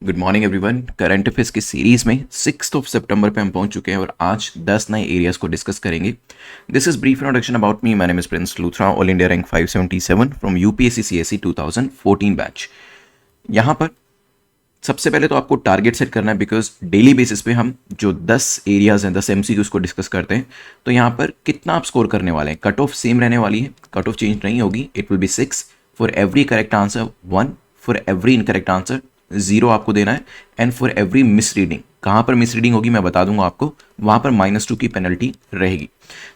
Good morning everyone. Current affairs की series में 6 सितंबर पे हम पहुंच चुके हैं और आज 10 नए एरियाज को डिस्कस करेंगे। This is brief introduction about me. My name is Prince Luthra, all India rank 577 from UPSC CSE 2014 batch. यहाँ पर सबसे पहले तो आपको टारगेट सेट करना है, बिकॉज डेली बेसिस पे हम जो 10 एरियाज हैं, 10 एमसीक्यूज को डिस्कस करते हैं। तो यहाँ पर कितना आप स्कोर करने वाले हैं, कट ऑफ सेम रहने वाली है, कट ऑफ चेंज नहीं होगी। It will be 6 for every correct answer, 1 for every incorrect answer, 0 आपको देना है। And for every miss reading, कहाँ पर मिस रीडिंग होगी मैं बता दूंगा आपको, वहाँ पर -2 की पेनल्टी रहेगी।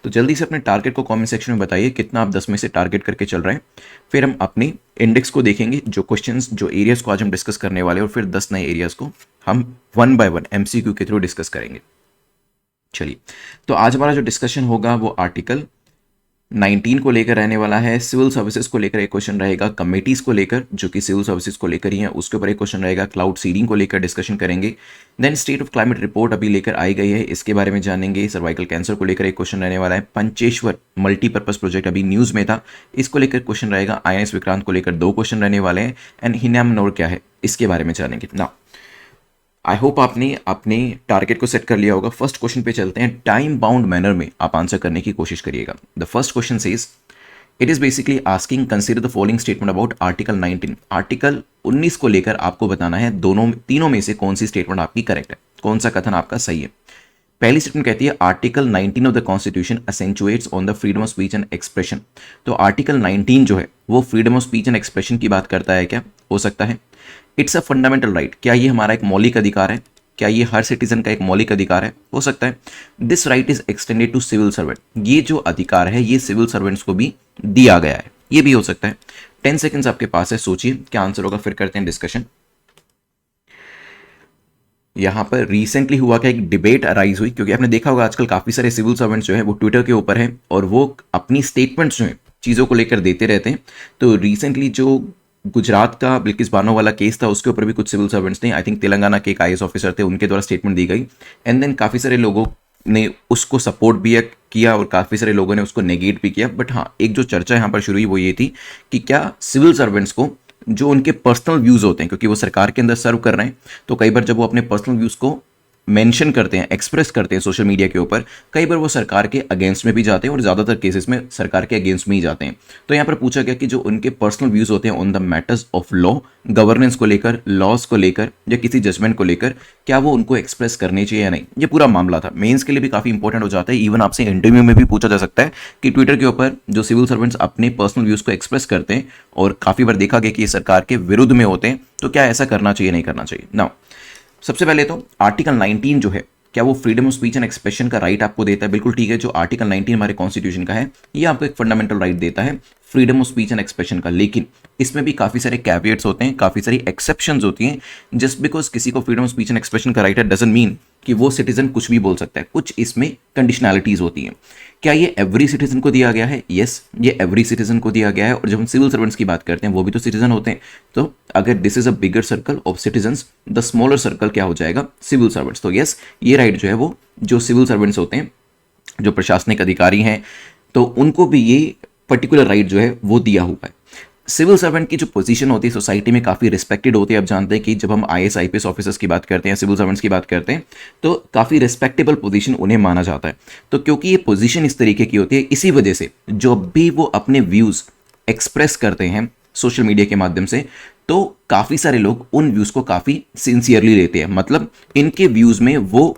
तो जल्दी से अपने टारगेट को कमेंट सेक्शन में बताइए कितना आप 10 में से टारगेट करके चल रहे हैं। फिर हम अपने इंडेक्स को देखेंगे, जो क्वेश्चंस, जो एरियाज को आज हम डिस्कस करने वाले हैं, और फिर 10 नए एरियाज को हम 1 बाय 1 एमसीक्यू के थ्रू डिस्कस करेंगे। चलिए, तो आज हमारा जो डिस्कशन होगा वो आर्टिकल 19 को लेकर रहने वाला है। सिविल सर्विसेज को लेकर एक क्वेश्चन रहेगा, कमेटीज को लेकर जो कि सिविल सर्विसेज को लेकर ही है उसके ऊपर एक क्वेश्चन रहेगा, क्लाउड सीडिंग को लेकर डिस्कशन करेंगे। Then state of climate report अभी लेकर आई गई है, इसके बारे में जानेंगे। सर्वाइकल कैंसर को लेकर एक क्वेश्चन रहने वाला है। पंचेश्वर मल्टीपर्पज प्रोजेक्ट अभी न्यूज में था, इसको लेकर क्वेश्चन रहेगा। INS विक्रांत को लेकर 2 क्वेश्चन रहने वाले हैं। एंड हिनामनोर क्या है इसके बारे में जानेंगे ना। आई होप आपने अपने टारगेट को सेट कर लिया होगा। फर्स्ट क्वेश्चन पे चलते हैं। टाइम बाउंड मैनर में आप आंसर करने की कोशिश करिएगा। The first question says, it is basically asking consider the following statement about article 19। Article 19 को लेकर आपको बताना है तीनों में से कौन सी स्टेटमेंट आपकी करेक्ट है, कौन सा कथन आपका सही है। पहली स्टेटमेंट कहती है article 19 of the constitution accentuates on the freedom of speech and expression. तो आर्टिकल 19 जो है वो freedom of speech and expression की बात करता है क्या? हो सकता है। इट्स अ फंडामेंटल राइट, क्या ये हमारा एक मौलिक अधिकार है? क्या ये हर सिटीजन का एक मौलिक अधिकार है? हो सकता है। This right is extended to civil servant, ये जो अधिकार है ये सिविल सर्वेंट्स को भी दिया गया है, ये भी हो सकता है। 10 सेकेंड्स आपके पास है, सोचिए क्या आंसर होगा, फिर करते हैं डिस्कशन। यहाँ पर रिसेंटली हुआ क्या, एक डिबेट अराइज हुई, क्योंकि आपने देखा होगा आजकल काफी सारे सिविल सर्वेंट्स जो है वो ट्विटर के ऊपर हैं और वो अपनी स्टेटमेंट्स जो है चीज़ों को लेकर देते रहते हैं। तो रिसेंटली जो गुजरात का बिल्किस बानो वाला केस था उसके ऊपर भी कुछ सिविल सर्वेंट्स ने, आई थिंक तेलंगाना के एक IAS ऑफिसर थे, उनके द्वारा स्टेटमेंट दी गई। एंड देन काफ़ी सारे लोगों ने उसको सपोर्ट भी किया और काफ़ी सारे लोगों ने उसको नेगेट भी किया। बट हाँ, एक जो चर्चा यहाँ पर शुरू हुई वो ये थी कि क्या सिविल सर्वेंट्स को जो उनके पर्सनल व्यूज़ होते हैं, क्योंकि वो सरकार के अंदर सर्व कर रहे हैं, तो कई बार जब वो अपने पर्सनल व्यूज़ को मेंशन करते हैं, एक्सप्रेस करते हैं सोशल मीडिया के ऊपर, कई बार वो सरकार के अगेंस्ट में भी जाते हैं और ज़्यादातर केसेस में सरकार के अगेंस्ट में ही जाते हैं। तो यहाँ पर पूछा गया कि जो उनके पर्सनल व्यूज़ होते हैं on the matters of law, governance को लेकर, लॉज को लेकर या किसी जजमेंट को लेकर, क्या वो उनको एक्सप्रेस करने चाहिए या नहीं। ये पूरा मामला था, मेंस के लिए भी काफ़ी इंपॉर्टेंट हो जाता है। इवन आपसे इंटरव्यू में भी पूछा जा सकता है कि ट्विटर के ऊपर जो सिविल सर्वेंट्स अपने पर्सनल व्यूज़ को एक्सप्रेस करते हैं और काफ़ी बार देखा गया कि ये सरकार के विरुद्ध में होते हैं, तो क्या ऐसा करना चाहिए, नहीं करना चाहिए ना। सबसे पहले तो आर्टिकल 19 जो है, क्या वो freedom of speech and expression का राइट आपको देता है? बिल्कुल ठीक है। जो आर्टिकल 19 हमारे कॉन्स्टिट्यूशन का है ये आपको एक फंडामेंटल राइट देता है freedom of speech and expression का, लेकिन इसमें भी काफ़ी सारे कैविएट्स होते हैं, काफ़ी सारी एक्सेप्शंस होती हैं। जस्ट बिकॉज किसी को freedom of speech and expression का राइट है डजंट मीन कि वो सिटीजन कुछ भी बोल सकता है। कुछ इसमें कंडीशनैलिटीज होती हैं। क्या ये एवरी सिटीजन को दिया गया है? यस, ये एवरी सिटीजन को दिया गया है। और जब हम सिविल सर्वेंट्स की बात करते हैं वो भी तो सिटीजन होते हैं। तो अगर this is a bigger circle of citizens, the smaller circle क्या हो जाएगा? Civil servants. तो यस, ये राइट जो है वो जो सिविल सर्वेंट्स होते हैं, जो प्रशासनिक अधिकारी हैं, तो उनको भी ये पर्टिकुलर राइट जो है वो दिया हुआ है। सिविल सर्वेंट की जो पोजीशन होती है सोसाइटी में काफ़ी रिस्पेक्टेड होती है। आप जानते हैं कि जब हम IAS IPS ऑफिसर्स की बात करते हैं, सिविल सर्वेंट्स की बात करते हैं, तो काफ़ी रिस्पेक्टेबल पोजीशन उन्हें माना जाता है। तो क्योंकि ये पोजीशन इस तरीके की होती है, इसी वजह से जब भी वो अपने व्यूज़ एक्सप्रेस करते हैं सोशल मीडिया के माध्यम से, तो काफ़ी सारे लोग उन व्यूज़ को काफ़ी सिंसियरली लेते हैं। मतलब इनके व्यूज़ में वो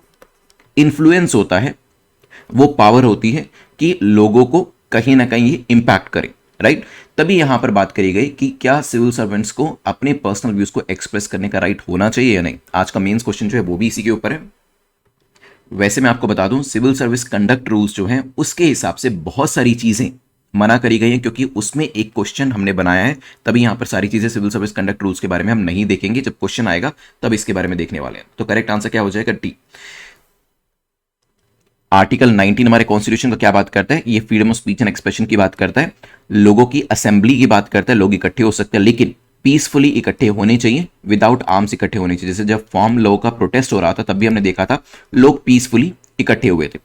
इन्फ्लुएंस होता है, वो पावर होती है कि लोगों को कहीं ना कहीं ये इंपैक्ट करे, राइट। तभी यहां पर बात करी गई कि क्या सिविल सर्वेंट्स को अपने पर्सनल व्यूज को एक्सप्रेस करने का राइट होना चाहिए या नहीं। आज का मेंस क्वेश्चन जो है वो भी इसी के ऊपर है। वैसे मैं आपको बता दूं, सिविल सर्विस कंडक्ट रूल्स जो हैं उसके हिसाब से बहुत सारी चीजें मना करी गई हैं, क्योंकि उसमें एक क्वेश्चन हमने बनाया है। तभी यहां पर सारी चीजें सिविल सर्विस कंडक्ट रूल्स के बारे में हम नहीं देखेंगे, जब क्वेश्चन आएगा तब इसके बारे में देखने वाले हैं। तो करेक्ट आंसर क्या हो जाएगा? डी। आर्टिकल 19 हमारे कॉन्स्टिट्यूशन का क्या बात करता है? ये freedom of speech and expression की बात करता है, लोगों की असेंबली की बात करता है, लोग इकट्ठे हो सकते हैं, लेकिन पीसफुली इकट्ठे होने चाहिए, विदाउट आर्म्स इकट्ठे होने चाहिए। जैसे जब फार्म लॉ का प्रोटेस्ट हो रहा था तब भी हमने देखा था लोग पीसफुली इकट्ठे हुए थे।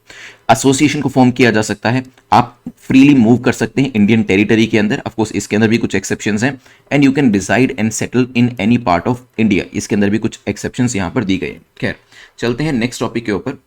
एसोसिएशन को फॉर्म किया जा सकता है, आप फ्रीली मूव कर सकते हैं इंडियन टेरिटरी के अंदर, ऑफ कोर्स इसके अंदर भी कुछ एक्सेप्शंस हैं, and you can decide and settle in any part of India, इसके अंदर भी कुछ एक्सेप्शंस यहां पर दी गई हैं। खैर चलते हैं नेक्स्ट टॉपिक के ऊपर।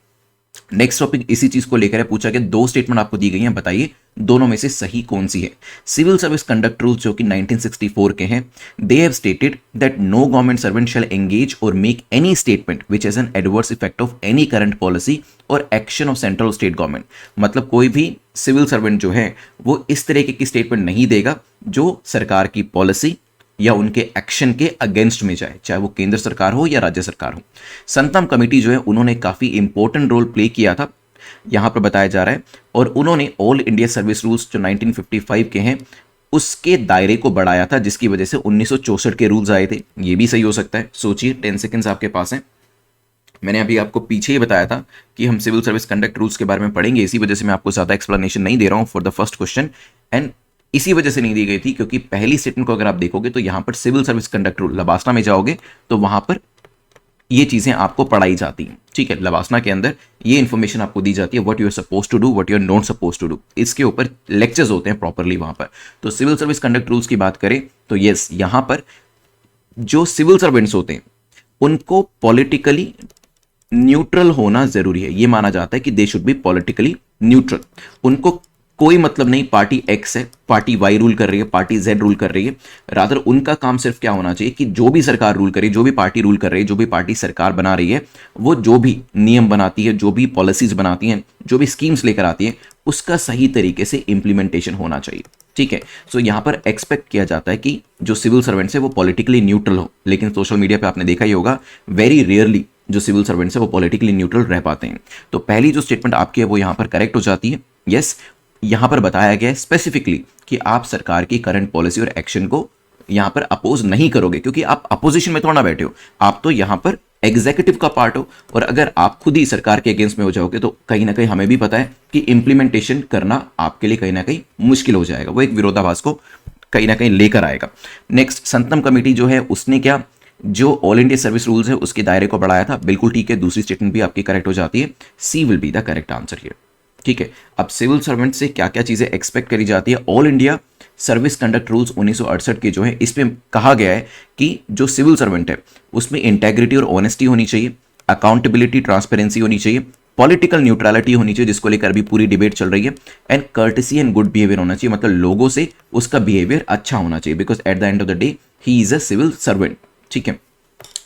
नेक्स्ट टॉपिक इसी चीज को लेकर है, पूछा कि दो स्टेटमेंट आपको दी गई हैं, बताइए दोनों में से सही कौन सी है। सिविल सर्विस कंडक्ट रूल्स जो कि 1964 के हैं, they have stated that no government servant shall engage or make any statement which has an adverse effect of any current policy or action of central or state government. मतलब कोई भी civil servant जो है वो इस तरीके की statement नहीं देगा जो सरकार की पॉलिसी या उनके एक्शन के अगेंस्ट में जाए, चाहे वो केंद्र सरकार हो या राज्य सरकार हो। संतम कमेटी जो है उन्होंने काफी इंपॉर्टेंट रोल प्ले किया था, यहां पर बताया जा रहा है, और उन्होंने ऑल इंडिया सर्विस रूल्स जो 1955 के हैं उसके दायरे को बढ़ाया था, जिसकी वजह से 1964 के रूल्स आए थे। ये भी सही हो सकता है, सोचिए 10 सेकेंड्स आपके पास हैं। मैंने अभी आपको पीछे ही बताया था कि हम सिविल सर्विस कंडक्ट रूल्स के बारे में पढ़ेंगे, इसी वजह से मैं आपको ज्यादा एक्सप्लेनेशन नहीं दे रहा हूं for the first question, and इसी वजह से नहीं दी गई थी क्योंकि पहली स्टेटमेंट को अगर आप देखोगे तो यहां पर civil service conduct rule, LBSNAA में जाओगे तो वहां पर ये चीजें आपको पढ़ाई जाती हैं। ठीक है, लबासना के अंदर ये इंफॉर्मेशन आपको दी जाती है, what you are suppose to do, what you are not suppose to do, इसके ऊपर लेक्चर्स होते हैं प्रॉपरली वहां पर। तो सिविल सर्विस कंडक्ट रूल्स की बात करें तो यस, यहां पर जो सिविल सर्वेंट्स होते हैं उनको पॉलिटिकली न्यूट्रल होना जरूरी है। ये माना जाता है कि they should be politically neutral. उनको कोई मतलब नहीं पार्टी एक्स है, पार्टी वाई रूल कर रही है, पार्टी जेड रूल कर रही है, रादर उनका काम सिर्फ क्या होना चाहिए कि जो भी सरकार रूल करे, जो भी पार्टी रूल कर रही है, जो भी पार्टी सरकार बना रही है, वो जो भी नियम बनाती है, जो भी पॉलिसीज बनाती हैं, जो भी स्कीम्स लेकर आती है, उसका सही तरीके से इंप्लीमेंटेशन होना चाहिए। ठीक है, सो यहां पर एक्सपेक्ट किया जाता है कि जो सिविल सर्वेंट्स है वो पॉलिटिकली न्यूट्रल हो, लेकिन सोशल मीडिया पे आपने देखा ही होगा वेरी रेयरली जो सिविल सर्वेंट्स है वो पॉलिटिकली न्यूट्रल रह पाते हैं। तो पहली जो स्टेटमेंट आपकी है वो यहां पर करेक्ट हो जाती है। यस, यहां पर बताया गया है स्पेसिफिकली कि आप सरकार की करंट पॉलिसी और एक्शन को यहां पर अपोज नहीं करोगे, क्योंकि आप अपोजिशन में थोड़ा ना बैठे हो, आप तो यहां पर एग्जीक्यूटिव का पार्ट हो, और अगर आप खुद ही सरकार के अगेंस्ट में हो जाओगे तो कहीं ना कहीं हमें भी पता है कि इंप्लीमेंटेशन करना आपके लिए कहीं ना कहीं मुश्किल हो जाएगा, वो एक विरोधाभास को कहीं ना कहीं लेकर आएगा। नेक्स्ट, संतम कमेटी जो है उसने क्या, जो ऑल इंडिया सर्विस रूल्स है उसके दायरे को बढ़ाया था, बिल्कुल ठीक है, दूसरी स्टेटमेंट भी आपकी करेक्ट हो जाती है, C will be the correct answer here. ठीक है, अब सिविल सर्वेंट से क्या क्या चीजें एक्सपेक्ट करी जाती है। All India service conduct rules 1968 के जो है इसमें कहा गया है कि जो सिविल सर्वेंट है उसमें इंटेग्रिटी और ऑनेस्टी होनी चाहिए, अकाउंटेबिलिटी ट्रांसपेरेंसी होनी चाहिए, पॉलिटिकल न्यूट्रलिटी होनी चाहिए जिसको लेकर अभी पूरी डिबेट चल रही है, and courtesy and good behaviour होना चाहिए, मतलब लोगों से उसका बिहेवियर अच्छा होना चाहिए, because at the end of the day he is a civil servant. ठीक है,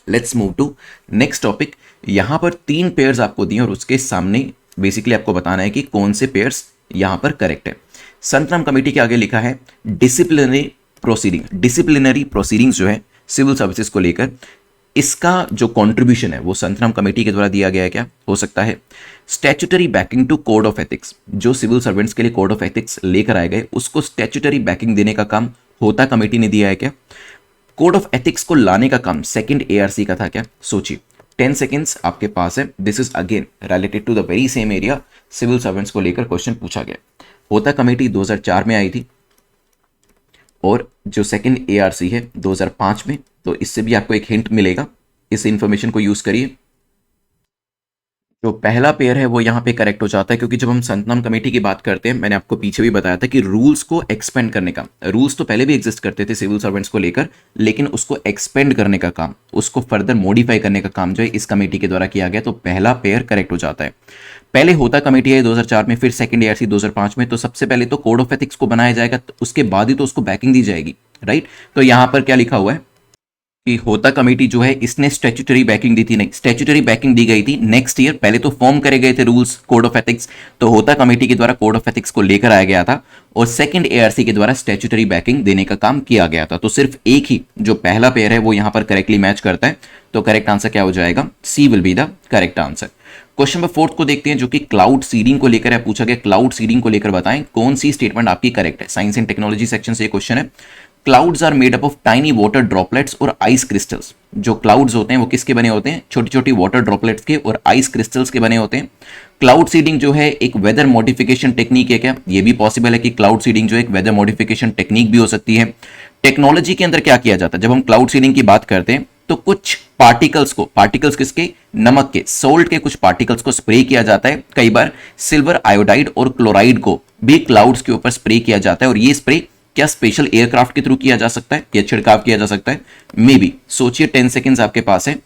let's move to next topic. यहां पर 3 पेयर्स आपको दिए और उसके सामने बेसिकली आपको बताना है कि कौन से पेयर्स यहां पर करेक्ट है। संतराम कमेटी के आगे लिखा है डिसिप्लिनरी प्रोसीडिंग। डिसिप्लिनरी प्रोसीडिंग्स जो है सिविल सर्विसेज को लेकर, इसका जो कंट्रीब्यूशन है वो संतराम कमेटी के द्वारा दिया गया है, क्या हो सकता है। Statutory backing to code of ethics, जो सिविल सर्वेंट्स के लिए कोड ऑफ एथिक्स लेकर आए गए उसको स्टैट्यूटरी बैकिंग देने का काम होता कमेटी ने दिया है क्या। कोड ऑफ एथिक्स को लाने का काम सेकंड एआरसी का था क्या, सोचिए। 10 सेकेंड्स आपके पास है, this is again related to the very same area, civil servants को लेकर क्वेश्चन पूछा गया। होता कमेटी 2004 में आई थी और जो सेकंड एआरसी है 2005 में, तो इससे भी आपको एक हिंट मिलेगा, इस इंफॉर्मेशन को यूज करिए। जो पहला पेयर है वो यहाँ पे करेक्ट हो जाता है, क्योंकि जब हम संतनाम कमेटी की बात करते हैं, मैंने आपको पीछे भी बताया था कि रूल्स को एक्सपेंड करने का, रूल्स तो पहले भी एग्जिस्ट करते थे सिविल सर्वेंट्स को लेकर, लेकिन उसको एक्सपेंड करने का काम, उसको फर्दर मॉडिफाई करने का काम जो है इस कमेटी के द्वारा किया गया, तो पहला पेयर करेक्ट हो जाता है। पहले होता कमेटी है 2004 में, फिर सेकंड एआरसी 2005 में, तो सबसे पहले तो कोड ऑफ एथिक्स को बनाया जाएगा, तो उसके बाद ही तो उसको बैकिंग दी जाएगी, राइट। तो यहां पर क्या लिखा हुआ है कि होता कमेटी जो है इसने स्टैट्यूटरी बैकिंग दी थी, नहीं, स्टैट्यूटरी बैकिंग दी गई थी नेक्स्ट ईयर, पहले तो फॉर्म करे गए थे रूल्स कोड ऑफ एथिक्स, तो होता कमेटी के द्वारा कोड ऑफ एथिक्स को लेकर आया गया था, और सेकंड एआरसी के द्वारा स्टैट्यूटरी बैकिंग देने का काम किया गया था। तो सिर्फ एक ही जो पहला पेयर है वो यहां पर करेक्टली मैच करता है, तो करेक्ट आंसर क्या हो जाएगा, C will be the correct answer. Question number 4 को देखते हैं, जो कि क्लाउड सीडिंग को लेकर है, पूछा गया क्लाउड सीडिंग को लेकर बताएं कौन सी स्टेटमेंट आपकी करेक्ट है। साइंस एंड टेक्नोलॉजी सेक्शन से ये क्वेश्चन है। Clouds are made up of tiny water droplets और आइस क्रिस्टल्स। जो क्लाउड्स होते हैं वो किसके बने होते हैं, छोटी छोटी वाटर ड्रॉपलेट्स के और आइस क्रिस्टल्स के बने होते हैं। क्लाउड सीडिंग जो है एक वेदर मॉडिफिकेशन टेक्निक है क्या, ये भी पॉसिबल है कि क्लाउड सीडिंग जो एक वेदर मॉडिफिकेशन टेक्निक भी हो सकती है। टेक्नोलॉजी के अंदर क्या किया जाता है, जब हम क्लाउड सीडिंग की बात करते हैं तो कुछ पार्टिकल्स किसके, नमक के, सोल्ट के कुछ पार्टिकल्स को स्प्रे किया जाता है। कई बार सिल्वर आयोडाइड और क्लोराइड को भी क्लाउड्स के ऊपर स्प्रे किया जाता है। और ये स्प्रे क्या स्पेशल एयरक्राफ्ट के थ्रू किया जा सकता है या छिड़काव किया जा सकता है, मे बी। सोचिए 10 सेकेंड्स आपके पास है।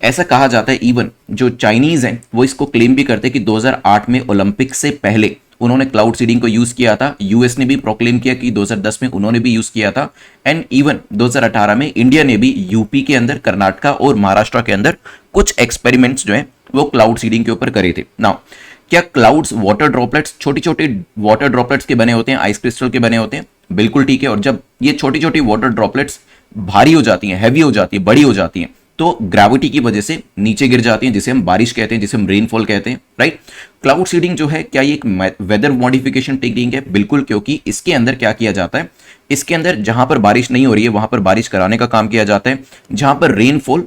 ऐसा कहा जाता है, इवन जो चाइनीज हैं वो इसको क्लेम भी करते हैं कि 2008 में ओलंपिक से पहले उन्होंने क्लाउड सीडिंग को यूज किया था। यूएस ने भी प्रोक्लेम किया कि 2010 में उन्होंने भी यूज किया था। एंड इवन 2018 में इंडिया ने भी यूपी के अंदर, कर्नाटका और महाराष्ट्र के अंदर कुछ एक्सपेरिमेंट्स जो हैं वो क्लाउड सीडिंग के ऊपर करे थे। नाउ क्या क्लाउड्स वाटर ड्रॉपलेट्स, छोटी छोटी वाटर ड्रॉपलेट्स के बने होते हैं, आइस क्रिस्टल के बने होते हैं? बिल्कुल ठीक है। और जब ये छोटी छोटी वाटर ड्रॉपलेट्स भारी हो जाती हैं, हैवी हो जाती है, बड़ी हो जाती हैं, तो ग्रेविटी की वजह से नीचे गिर जाती हैं, जिसे हम बारिश कहते हैं, जिसे हम रेनफॉल कहते हैं, राइट। क्लाउड सीडिंग जो है क्या ये एक वेदर मॉडिफिकेशन टेक्निक है? बिल्कुल, क्योंकि इसके अंदर क्या किया जाता है, इसके अंदर जहां पर बारिश नहीं हो रही है वहां पर बारिश कराने का काम किया जाता है। जहां पर रेनफॉल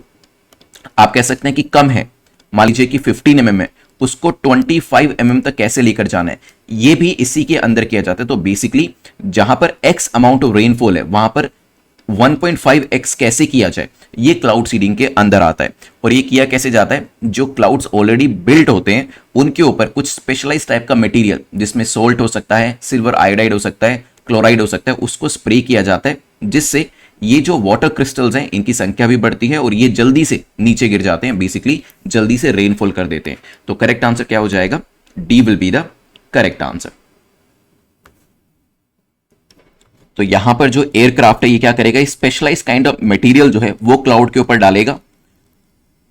आप कह सकते हैं कि कम है, मान लीजिए कि 15 mm है, उसको 25 mm तक कैसे लेकर जाना है, ये भी इसी के अंदर किया जाता है। तो बेसिकली जहां पर x अमाउंट ऑफ रेनफॉल है वहां पर 1.5x कैसे किया जाए, ये क्लाउड सीडिंग के अंदर आता है। और ये किया कैसे जाता है, जो क्लाउड्स ऑलरेडी बिल्ट होते हैं उनके ऊपर कुछ स्पेशलाइज टाइप का मटेरियल, जिसमें सोल्ट हो सकता है, सिल्वर आयोडाइड हो सकता है, क्लोराइड हो सकता है, उसको स्प्रे किया जाता है, जिससे ये जो वाटर क्रिस्टल्स हैं इनकी संख्या भी बढ़ती है और ये जल्दी से नीचे गिर जाते हैं, बेसिकली जल्दी से रेनफॉल कर देते हैं। तो करेक्ट आंसर क्या हो जाएगा? D will be the correct answer. तो यहां पर जो एयरक्राफ्ट है ये क्या करेगा, स्पेशलाइज काइंड ऑफ मटेरियल जो है वो क्लाउड के ऊपर डालेगा।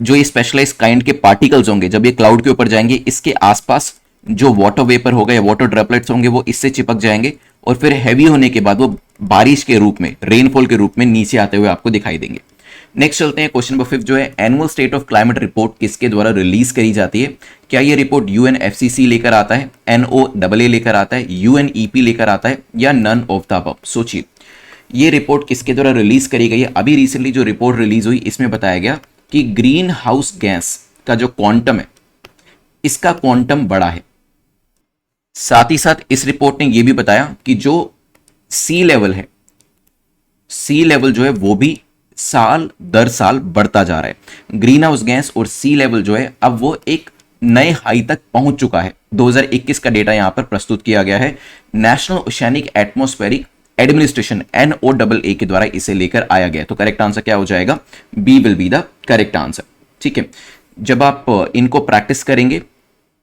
जो ये स्पेशलाइज काइंड के पार्टिकल्स होंगे जब ये क्लाउड के ऊपर जाएंगे, इसके आसपास जो वाटर वेपर होगा या वाटर ड्रॉपलेट्स होंगे वो इससे चिपक जाएंगे और फिर हैवी होने के बाद वो बारिश के रूप में, रेनफॉल के रूप में नीचे आते हुए आपको दिखाई देंगे। नेक्स्ट चलते हैं, क्वेश्चन नंबर 5 जो है, annual state of climate report किसके द्वारा रिलीज करी जाती है? क्या ये रिपोर्ट UNFCC लेकर आता है, NOAA लेकर आता है, UNEP लेकर आता है, या नन ऑफ द अबव? सोचिए ये रिपोर्ट किसके द्वारा रिलीज करी गई है। अभी रिसेंटली जो रिपोर्ट रिलीज हुई इसमें बताया गया कि ग्रीन हाउस गैस का जो क्वांटम है इसका क्वांटम बड़ा है। साथ ही साथ इस रिपोर्ट ने यह भी बताया कि जो सी लेवल है, सी लेवल जो है वो भी साल दर साल बढ़ता जा रहा है। ग्रीन हाउस गैस और सी लेवल जो है अब वो एक नए हाई तक पहुंच चुका है। 2021 का डेटा यहां पर प्रस्तुत किया गया है। National oceanic atmospheric administration NOAA के द्वारा इसे लेकर आया गया। तो करेक्ट आंसर क्या हो जाएगा? B will be the correct answer. ठीक है, जब आप इनको प्रैक्टिस करेंगे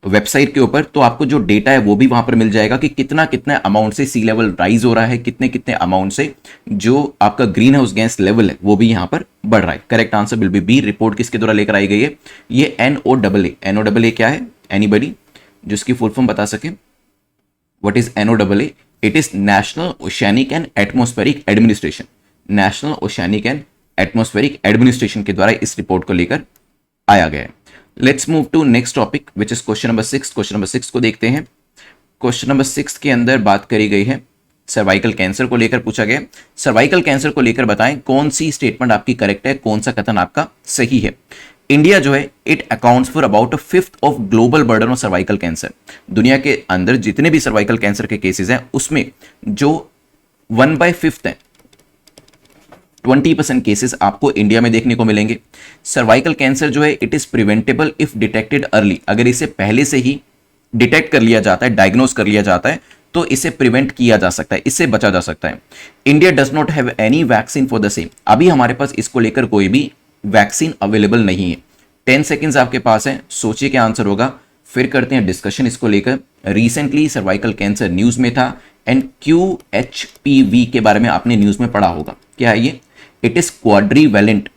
वेबसाइट के ऊपर तो आपको जो डेटा है वो भी वहां पर मिल जाएगा कि कितना कितना अमाउंट से सी लेवल राइज हो रहा है, कितने कितने अमाउंट से जो आपका ग्रीन हाउस गैस लेवल है वो भी यहां पर बढ़ रहा है। Correct answer will be B. Report किसके द्वारा लेकर आई गई है? ये NOAA। NOAA क्या है? एनीबडी जिसकी फुल फॉर्म बता सके? What is NOAA? It is National Oceanic and Atmospheric Administration. National Oceanic and Atmospheric Administration के द्वारा इस रिपोर्ट को लेकर आया गया है। Let's move to next topic which is question number 6। Question number 6 को देखते हैं। क्वेश्चन नंबर 6 के अंदर बात करी गई है सर्वाइकल कैंसर को लेकर पूछा गया। सर्वाइकल कैंसर को लेकर बताएं कौन सी स्टेटमेंट आपकी करेक्ट है, कौन सा कथन आपका सही है। इंडिया जो है it accounts for about 1/5 of global burden of cervical cancer. दुनिया के अंदर जितने भी सर्वाइकल कैंसर के केसेस हैं उसमें जो 1/5 है, 20% केसेस आपको इंडिया में देखने को मिलेंगे। सर्वाइकल कैंसर जो है it is preventable if detected early. अगर इसे पहले से ही डिटेक्ट कर लिया जाता है, डायग्नोज कर लिया जाता है तो इसे प्रिवेंट किया जा सकता है, इससे बचा जा सकता है। India does not have any vaccine for the same. अभी हमारे पास इसको लेकर कोई भी वैक्सीन अवेलेबल नहीं है। 10 सेकेंड्स आपके पास है, सोचिए क्या आंसर होगा, फिर करते हैं डिस्कशन इसको लेकर। रिसेंटली सर्वाइकल कैंसर न्यूज में था एंड QHPV के बारे में आपने न्यूज में पढ़ा होगा। क्या है ये? It is quadrivalent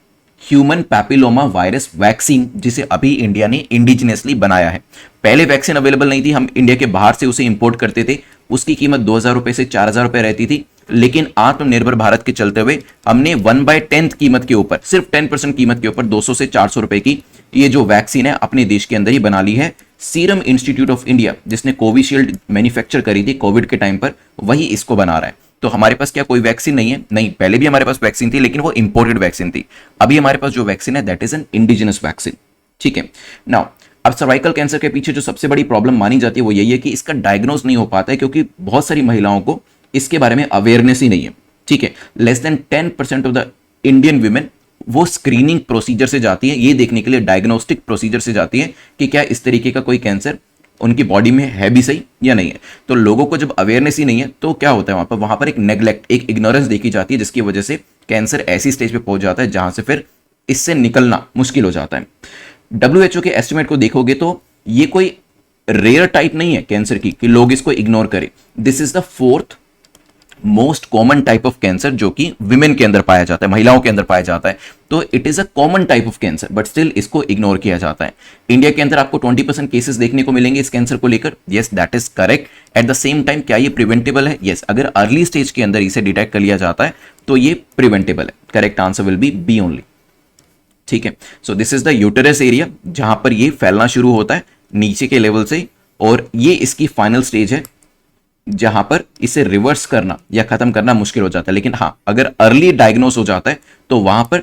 human papilloma virus vaccine, जिसे अभी इंडिया ने इंडिजिनियसली बनाया है। पहले वैक्सीन अवेलेबल नहीं थी, हम इंडिया के बाहर से उसे इंपोर्ट करते थे। उसकी कीमत 2000 रुपए से 4000 रुपए रहती थी, लेकिन आत्मनिर्भर भारत के चलते हुए हमने 1/10 कीमत के ऊपर, सिर्फ 10% कीमत के ऊपर 200 से 400 रुपए की ये जो वैक्सीन है अपने देश के अंदर ही बना ली है। सीरम इंस्टीट्यूट ऑफ इंडिया जिसने कोविशील्ड मैन्युफैक्चर करी थी कोविड के टाइम पर, वही इसको बना रहा है। तो हमारे पास क्या कोई वैक्सीन नहीं है? नहीं, पहले भी हमारे पास वैक्सीन थी लेकिन वो इंपोर्टेड वैक्सीन थी। अभी हमारे पास जो वैक्सीन है that is an indigenous vaccine. ठीक है, नाउ अब सर्वाइकल कैंसर के पीछे जो सबसे बड़ी प्रॉब्लम मानी जाती है वो यही है कि इसका डायग्नोज नहीं हो पाता है, क्योंकि बहुत सारी महिलाओं को इसके बारे में अवेयरनेस ही नहीं है। ठीक है, less than 10% of the Indian women वो स्क्रीनिंग प्रोसीजर से जाती है, ये देखने के लिए डायग्नोस्टिक प्रोसीजर से जाती है कि क्या इस तरीके का कोई कैंसर उनकी बॉडी में है भी सही या नहीं है। तो लोगों को जब अवेयरनेस ही नहीं है तो क्या होता है, वहां पर एक नेग्लेक्ट, एक इग्नोरेंस देखी जाती है, जिसकी वजह से कैंसर ऐसी स्टेज पे पहुंच जाता है जहां से फिर इससे निकलना मुश्किल हो जाता है। WHO के एस्टिमेट को देखोगे तो ये कोई रेयर टाइप नहीं है कैंसर की कि लोग इसको इग्नोर करें। This is the fourth most common type of cancer जो कि विमेन के अंदर पाया जाता है, महिलाओं के अंदर पाया जाता है। तो it is a common type of cancer, but still इसको इग्नोर किया जाता है। इंडिया के अंदर आपको 20% केसेस देखने को मिलेंगे इस कैंसर को लेकर। Yes, that is correct. At the same time क्या ये प्रिवेंटेबल है? यस, अगर अर्ली स्टेज के अंदर इसे डिटेक्ट कर लिया जाता है तो ये प्रिवेंटेबल है। Correct answer will be B only. ठीक है, so this is the uterus area जहां पर ये फैलना शुरू होता है नीचे के लेवल से, और ये इसकी फाइनल स्टेज है जहां पर इसे रिवर्स करना या खत्म करना मुश्किल हो जाता है। लेकिन हां, अगर अर्ली डायग्नोस हो जाता है तो वहां पर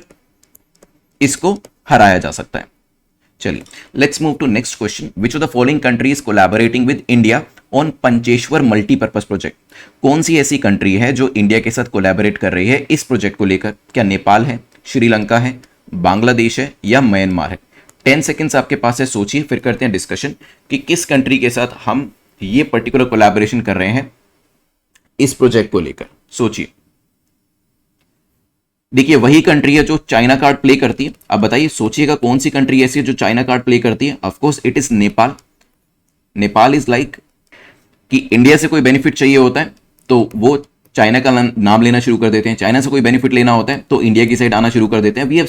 इसको हराया जा सकता है। चलिए, let's move to next question. Which of the following country is collaborating with India on Pancheshwar multipurpose project? कौन सी ऐसी कंट्री है जो इंडिया के साथ कोलैबोरेट कर रही है इस प्रोजेक्ट को लेकर? क्या नेपाल है, श्रीलंका है, बांग्लादेश है या म्यांमार है? 10 सेकेंड्स आपके पास है, सोचिए, फिर करते हैं डिस्कशन कि किस कंट्री के साथ हम ये पर्टिकुलर कोलैबोरेशन कर रहे हैं इस प्रोजेक्ट को लेकर। सोचिए। देखिए, वही कंट्री है जो चाइना कार्ड प्ले करती है। अब बताइए, सोचिएगा कौन सी कंट्री ऐसी है जो चाइना कार्ड प्ले करती है? Of course it is Nepal. Nepal is like कि इंडिया से कोई बेनिफिट चाहिए होता है तो वो चाइना का नाम लेना शुरू कर देते हैं, चाइना से कोई बेनिफिट लेना होता है तो इंडिया की साइड आना शुरू कर देते हैं। We have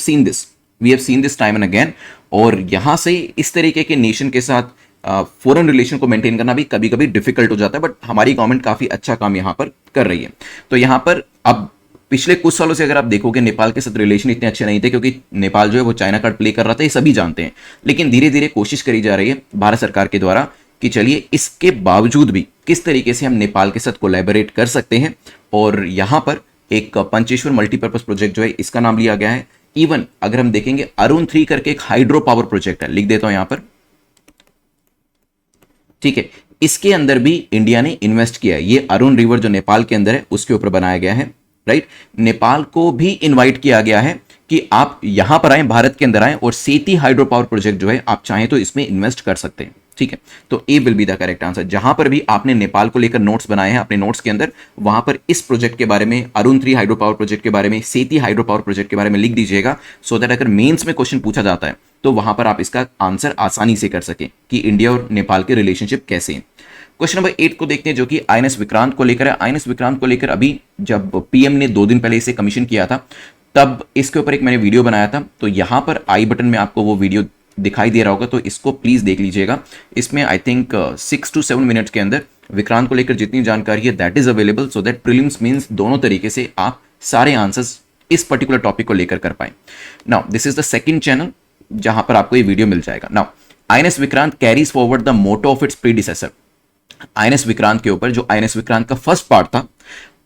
seen this time and again. और यहां से इस तरीके के नेशन के साथ फॉरेन रिलेशन को मेंटेन करना भी कभी कभी डिफिकल्ट हो जाता है, बट हमारी गवर्नमेंट काफी अच्छा काम यहां पर कर रही है। तो यहां पर अब पिछले कुछ सालों से अगर आप देखोगे, नेपाल के साथ रिलेशन इतने अच्छे नहीं थे क्योंकि नेपाल जो है वो चाइना कार्ड प्ले कर रहा था, ये सभी जानते हैं। लेकिन धीरे धीरे कोशिश करी जा रही है भारत सरकार के द्वारा कि चलिए इसके बावजूद भी किस तरीके से हम नेपाल के साथ कोलैबोरेट कर सकते हैं। और यहां पर एक पंचेश्वर मल्टीपर्पज प्रोजेक्ट जो है इसका नाम लिया गया है। इवन अगर हम देखेंगे अरुण 3 करके एक हाइड्रो पावर प्रोजेक्ट है, लिख देता हूं यहां पर। ठीक है, इसके अंदर भी इंडिया ने इन्वेस्ट किया है। ये अरुण रिवर जो नेपाल के अंदर है उसके ऊपर बनाया गया है, राइट। नेपाल को भी इनवाइट किया गया है कि आप यहां पर आए, भारत के अंदर आए, और सेती हाइड्रो पावर प्रोजेक्ट जो है आप चाहें तो इसमें इन्वेस्ट कर सकते हैं। ठीक है, तो A will be the correct answer. जहां पर भी आपने नेपाल को लेकर नोट्स बनाए हैं अपने नोट्स के अंदर, वहां पर इस प्रोजेक्ट के बारे में, अरुण 3 हाइड्रो पावर प्रोजेक्ट के बारे में, सेती हाइड्रो पावर प्रोजेक्ट के बारे में लिख दीजिएगा, सो दैट अगर मेंस में क्वेश्चन पूछा जाता है तो वहां पर आप इसका आंसर आसानी से कर सकें कि इंडिया और नेपाल के रिलेशनशिप कैसे हैं। क्वेश्चन नंबर 8 को देखते हैं जो कि INS विक्रांत को लेकर है। INS विक्रांत को लेकर अभी जब पीएम ने 2 दिन पहले इसे कमीशन किया था तब इसके ऊपर एक मैंने वीडियो बनाया था, तो यहां पर आई बटन में आपको वो वीडियो दिखाई दे रहा होगा, तो इसको प्लीज देख लीजिएगा। इसमें आई थिंक 6 to 7 मिनट्स के अंदर विक्रांत को लेकर जितनी जानकारी है that is available, so that prelims means दोनों तरीके से आप सारे आंसर्स इस पर्टिकुलर टॉपिक को लेकर कर पाए। Now this is the second channel जहां पर आपको ये वीडियो मिल जाएगा। Now INS Vikrant carries forward the motto of its predecessor. INS Vikrant के ऊपर जो INS विक्रांत का फर्स्ट पार्ट था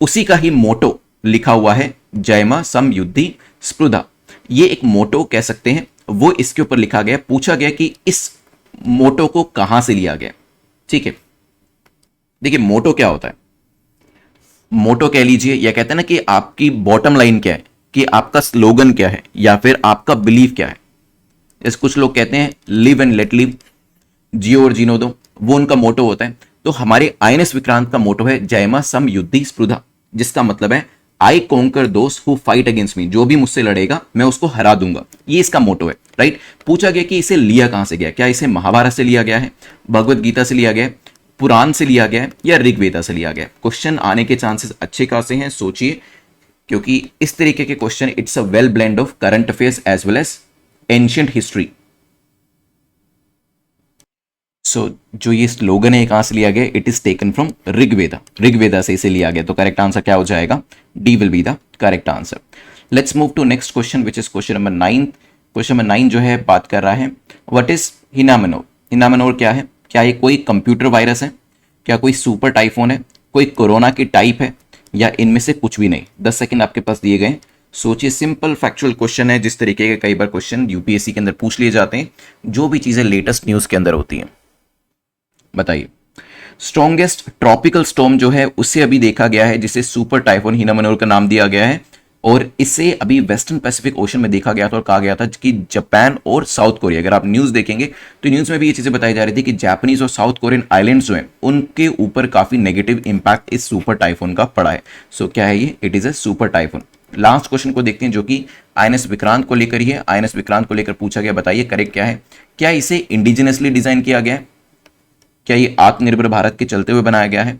उसी का ही मोटो लिखा हुआ है, जयमा समयुद्धि स्पृधा। ये एक मोटो कह सकते हैं, वो इसके ऊपर लिखा गया। पूछा गया कि इस मोटो को कहां से लिया गया। ठीक है, देखिए मोटो क्या होता है, मोटो कह लीजिए, या कहते हैं ना कि आपकी बॉटम लाइन क्या है, कि आपका स्लोगन क्या है, या फिर आपका बिलीफ क्या है। जैसे कुछ लोग कहते हैं लिव एंड लेट लिव, जियो और जीनो दो, वो उनका मोटो होता है। तो हमारे INS विक्रांत का मोटो है जयमा समयुद्धि स्पृधा, जिसका मतलब है आई conquer those who fight against me, जो भी मुझसे लड़ेगा मैं उसको हरा दूंगा। ये इसका मोटो है, राइट। पूछा गया कि इसे लिया कहां से गया, क्या इसे महाभारत से लिया गया है, भगवत गीता से लिया गया है, पुराण से लिया गया है, या ऋग्वेदा से लिया गया है। क्वेश्चन आने के चांसेस अच्छे खासे हैं, सोचिए, क्योंकि इस तरीके के question it's a well blend of current affairs as well as ancient history. So जो ये स्लोगन है कहां से लिया गया, it is taken from Rigveda, Rigveda से इसे लिया गया। तो करेक्ट आंसर क्या हो जाएगा, D will be the correct answer. Let's move to next question which is question number 9। Question number 9 जो है बात कर रहा है व्हाट इज हिनामिनोर। हिनामिनोर क्या है, क्या ये कोई कंप्यूटर वायरस है, क्या कोई सुपर टाइफोन है, कोई कोरोना की टाइप है, या इनमें से कुछ भी नहीं। 10 सेकंड आपके पास दिए गए, सोचिए। सिंपल फैक्चुअल क्वेश्चन है, जिस तरीके के कई बार क्वेश्चन यूपीएससी के अंदर पूछ लिए जाते हैं, जो भी चीजें लेटेस्ट न्यूज के अंदर होती हैं। बताइए। स्ट्रॉन्गेस्ट ट्रॉपिकल स्टॉर्म जो है उससे अभी देखा गया है, जिसे सुपर टाइफून हिनामोनोर का नाम दिया गया है, और इससे अभी वेस्टर्न पैसिफिक ओशन में देखा गया था और कहा गया था कि जापान और साउथ कोरिया, अगर आप न्यूज़ देखेंगे तो न्यूज़ में भी ये चीज़ें बताई जा रही थी कि जापानीज और साउथ कोरियन आइलैंड्स जो हैं उनके ऊपर काफ़ी नेगेटिव इंपैक्ट इस सुपर टाइफून का पड़ा है। सो क्या है ये? It is a super typhoon. Last question को देखते हैं जो कि आईएनएस विक्रांत को लेकर ही है। आईएनएस विक्रांत को लेकर पूछा गया, बताइए करेक्ट क्या है? क्या इसे इंडिजिनसली डिजाइन किया गया है? क्या ये आत्मनिर्भर भारत के चलते हुए बनाया गया है?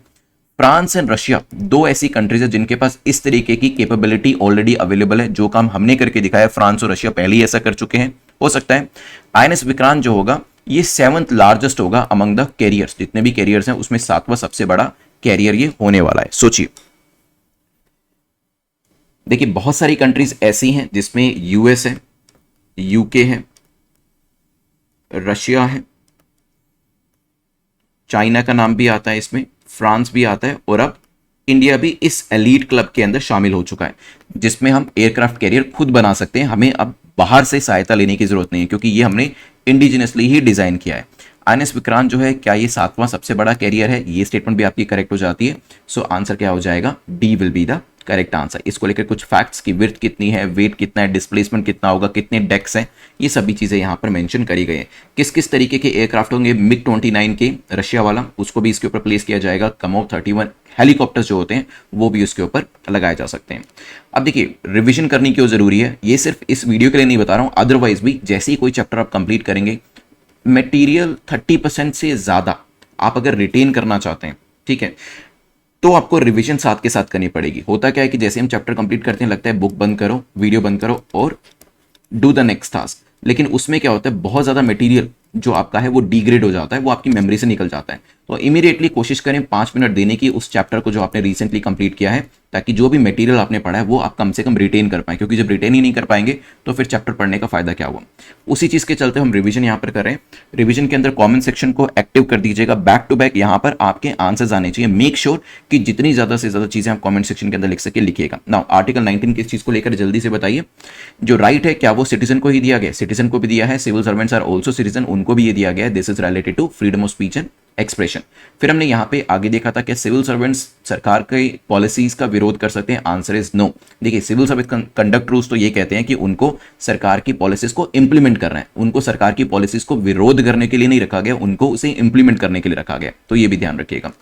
फ्रांस एंड रशिया दो ऐसी कंट्रीज है जिनके पास इस तरीके की कैपेबिलिटी ऑलरेडी अवेलेबल है। जो काम हमने करके दिखाया, फ्रांस और रशिया पहले ही ऐसा कर चुके हैं। हो सकता है आईएनएस विक्रांत जो होगा ये 7th लार्जेस्ट होगा अमंग द कैरियर्स, जितने भी कैरियर्स हैं उसमें 7वां सबसे बड़ा कैरियर ये होने वाला है। सोचिए, देखिए बहुत सारी कंट्रीज ऐसी हैं जिसमें यूएस है, यूके है, रशिया है, चाइना का नाम भी आता है इसमें, फ्रांस भी आता है, और अब इंडिया भी इस एलीट क्लब के अंदर शामिल हो चुका है, जिसमें हम एयरक्राफ्ट कैरियर खुद बना सकते हैं। हमें अब बाहर से सहायता लेने की जरूरत नहीं है, क्योंकि ये हमने इंडिजिनसली ही डिजाइन किया है। आईएनएस विक्रांत जो है, क्या ये 7वां सबसे बड़ा कैरियर है? ये स्टेटमेंट भी आपकी करेक्ट हो जाती है। सो आंसर क्या हो जाएगा? D will be the correct answer. इसको लेकर कुछ फैक्ट्स की विड्थ कितनी है, वेट कितना है, डिस्प्लेसमेंट कितना होगा, कितने डेक्स हैं, ये सभी चीजें यहाँ पर मेंशन करी गई है। किस किस तरीके के एयरक्राफ्ट होंगे? मिग 29 के रशिया वाला, उसको भी इसके ऊपर प्लेस किया जाएगा। कमोव 31 हेलीकॉप्टर्स जो होते हैं वो भी उसके ऊपर लगाए जा सकते हैं। अब देखिए, रिविजन करनी क्यों जरूरी है, ये सिर्फ इस वीडियो के लिए नहीं बता रहा हूँ, अदरवाइज भी जैसे ही कोई चैप्टर आप कंप्लीट करेंगे, मटेरियल 30% से ज्यादा आप अगर रिटेन करना चाहते हैं, ठीक है, तो आपको रिवीजन साथ के साथ करनी पड़ेगी। होता क्या है कि जैसे हम चैप्टर कंप्लीट करते हैं लगता है बुक बंद करो, वीडियो बंद करो और डू द नेक्स्ट टास्क, लेकिन उसमें क्या होता है, बहुत ज्यादा मटेरियल जो आपका है वो डिग्रेड हो जाता है, वो आपकी मेमोरी से निकल जाता है। तो इमीडिएटली कोशिश करें 5 मिनट देने की उस चैप्टर को जो आपने रिसेंटली कंप्लीट किया है, ताकि जो भी मटेरियल आपने पढ़ा है वो आप कम से कम रिटेन कर पाएं, क्योंकि जब रिटेन ही नहीं कर पाएंगे तो फिर चैप्टर पढ़ने का फायदा क्या हुआ। उसी चीज के चलते हम रिवीजन यहाँ पर कर रहे हैं। रिवीजन के अंदर कमेंट सेक्शन को एक्टिव कर दीजिएगा, बैक टू बैक यहाँ पर आपके आंसर्स आने चाहिए। मेक श्योर कि जितनी ज्यादा से ज्यादा चीजें आप कमेंट सेक्शन के अंदर लिख सके लिखिएगा। नाउ आर्टिकल 19 किस चीज को लेकर जल्दी से बताइए। जो राइट है क्या वो सिटीजन को ही दिया गया? सिटीजन को भी दिया है। Civil servants are also citizen, उनको भी ये दिया गया है। This is related to freedom of speech and expression. फिर हमने यहाँ पे आगे देखा था कि सिविल सर्वेंट्स सरकार की पॉलिसीज का विरोध कर सकते हैं। Answer is no. देखिए, सिविल सर्विस कंडक्ट रूल्स तो ये कहते हैं कि उनको सरकार की पॉलिसीज को इंप्लीमेंट करना है, उनको सरकार की पॉलिसीज को विरोध करने के लिए नहीं रखा गया, उनको उसे इंप्लीमेंट करने के लिए रखा गया। तो ये भी ध्यान रखिएगा।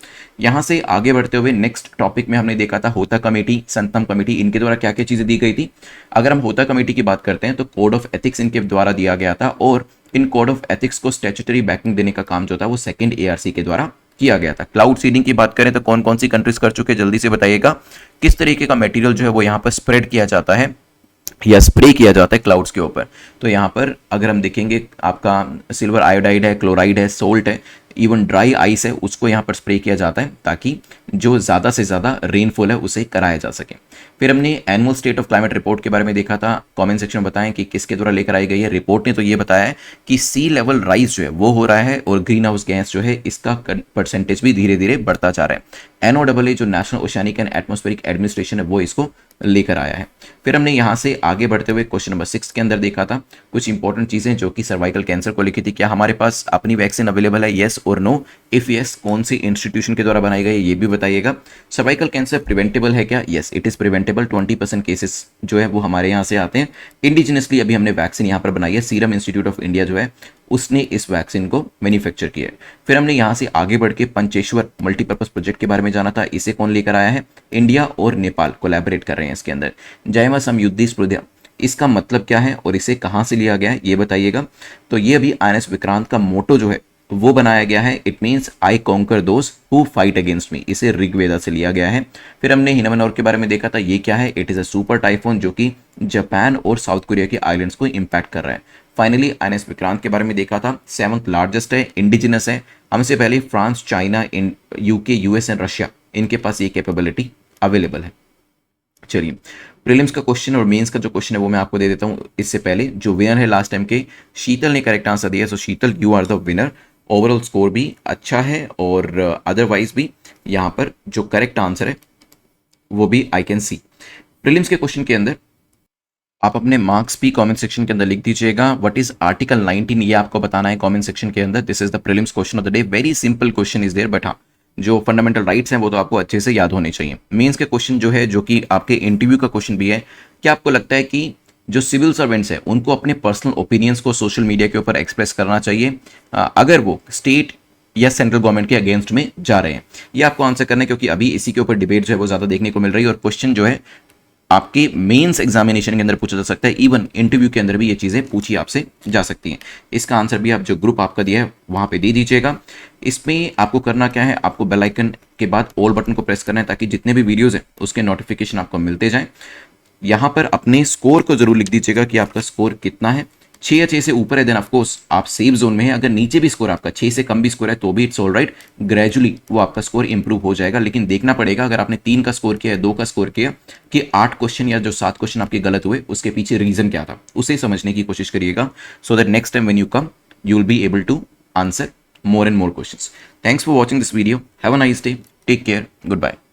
यहां से आगे बढ़ते हुए नेक्स्ट टॉपिक में हमने देखा था होता कमेटी, संतम कमेटी, इनके द्वारा क्या क्या चीजें दी गई थी। अगर हम होता कमेटी की बात करते हैं तो कोड ऑफ एथिक्स इनके द्वारा दिया गया था, और इन कोड ऑफ एथिक्स को स्टैट्यूटरी बैकिंग देने का काम जो था वो सेकंड एआरसी के द्वारा किया गया था। क्लाउड सीडिंग की बात करें तो कौन कौन सी कंट्रीज कर चुके हैं जल्दी से बताइएगा। किस तरीके का मटेरियल जो है वो यहाँ पर स्प्रेड किया जाता है या स्प्रे किया जाता है क्लाउड्स के ऊपर। तो यहाँ पर अगर हम देखेंगे, आपका सिल्वर आयोडाइड है, क्लोराइड है, सोल्ट है, इवन ड्राई आइस है, उसको यहाँ पर स्प्रे किया जाता है ताकि जो ज़्यादा से ज़्यादा रेनफॉल है उसे कराया जा सके। फिर हमने annual state of climate report के बारे में देखा था। कमेंट सेक्शन में बताएं कि किसके द्वारा लेकर आई गई है। रिपोर्ट ने तो ये बताया है कि सी लेवल राइज जो है वो हो रहा है और ग्रीन हाउस गैस जो है इसका परसेंटेज भी धीरे धीरे बढ़ता जा रहा है। NOAA जो national Oceanic and Atmospheric administration है वो इसको लेकर आया है। फिर हमने यहाँ से आगे बढ़ते हुए क्वेश्चन नंबर 6 के अंदर देखा था कुछ इंपॉर्टेंट चीजें जो कि सर्वाइकल कैंसर को लिखी थी। क्या हमारे पास अपनी वैक्सीन अवेलेबल है? येस और नो। इफ येस, कौन सी इंस्टीट्यूशन के द्वारा बनाई गई ये भी बताइएगा। सर्वाइकल कैंसर प्रिवेंटेबल है क्या? Yes, it is preventable. 20% cases जो है वो हमारे यहाँ से आते हैं। इंडिजिनसली अभी हमने वैक्सीन यहाँ पर बनाई है। सीरम इंस्टीट्यूट ऑफ इंडिया जो है उसने इस वैक्सीन को मैन्युफैक्चर किया है। फिर हमने यहाँ से आगे बढ़ के पंचेश्वर मल्टीपर्पज प्रोजेक्ट के बारे में जाना था। इसे कौन लेकर आया है? इंडिया और नेपाल कोलैबोरेट कर रहे हैं इसके अंदर। जयमा समयुद्धि स्पृधा, इसका मतलब क्या है और इसे कहाँ से लिया गया है ये बताइएगा। तो ये अभी आईएनएस विक्रांत का मोटो जो है वो बनाया गया है। It means I conquer those who fight against me, इसे ऋग्वेदा से लिया गया है। फिर हमने हिनामोनोर के बारे में देखा था। ये क्या है? It is a super typhoon जो कि जापान और साउथ कोरिया के आइलैंड्स को इंपैक्ट कर रहा है। फाइनली आईएनएस विक्रांत के बारे में देखा था। 7th लार्जेस्ट है, इंडिजिनस है। हमसे पहले France, China, UK, US and Russia, इनके पास ये कैपेबिलिटी अवेलेबल है। चलिए, प्रीलिम्स का क्वेश्चन और मेंस का जो क्वेश्चन है वो मैं आपको दे देता हूँ। इससे पहले जो विनर है लास्ट टाइम के, शीतल ने करेक्ट आंसर दिया। So Sheetal, you are the winner. Overall score भी अच्छा है और अदरवाइज भी यहाँ पर जो करेक्ट आंसर है वो भी आई कैन सी। प्रीलिम्स के क्वेश्चन के अंदर आप अपने मार्क्स भी कमेंट सेक्शन के अंदर लिख दीजिएगा। व्हाट इज आर्टिकल 19, ये आपको बताना है कमेंट सेक्शन के अंदर। This is the prelims question of the day. Very simple question is there, but हाँ जो फंडामेंटल राइट्स हैं वो तो आपको अच्छे से याद होने चाहिए। मेंस के क्वेश्चन जो है, जो कि आपके इंटरव्यू का क्वेश्चन भी है, क्या आपको लगता है कि जो सिविल सर्वेंट्स हैं उनको अपने पर्सनल ओपिनियंस को सोशल मीडिया के ऊपर एक्सप्रेस करना चाहिए अगर वो स्टेट या सेंट्रल गवर्नमेंट के अगेंस्ट में जा रहे हैं? ये आपको आंसर करना है, क्योंकि अभी इसी के ऊपर डिबेट जो है वो ज़्यादा देखने को मिल रही है और क्वेश्चन जो है आपके मेंस एग्जामिनेशन के अंदर पूछा जा सकता है, इवन इंटरव्यू के अंदर भी ये चीज़ें पूछी आपसे जा सकती हैं। इसका आंसर भी आप जो ग्रुप आपका दिया है वहाँ पे दे दीजिएगा। इसमें आपको करना क्या है, आपको बेल आइकन के बाद ऑल बटन को प्रेस करना है ताकि जितने भी वीडियोज़ हैं उसके नोटिफिकेशन आपको मिलते जाएं। यहाँ पर अपने स्कोर को जरूर लिख दीजिएगा कि आपका स्कोर कितना है। 6 या 6 से ऊपर है देन ऑफकोर्स आप सेफ जोन में है। अगर नीचे भी स्कोर आपका 6 से कम भी स्कोर है तो भी इट्स ऑल राइट, ग्रेजुअली वो आपका स्कोर इंप्रूव हो जाएगा। लेकिन देखना पड़ेगा अगर आपने 3 का स्कोर किया है, 2 का स्कोर किया, कि 8 क्वेश्चन या जो 7 क्वेश्चन आपके गलत हुए उसके पीछे रीजन क्या था, उसे समझने की कोशिश करिएगा, so that next time when you come you will be able to answer more and more questions. Thanks for watching this video. Have a nice day. Take care. Goodbye.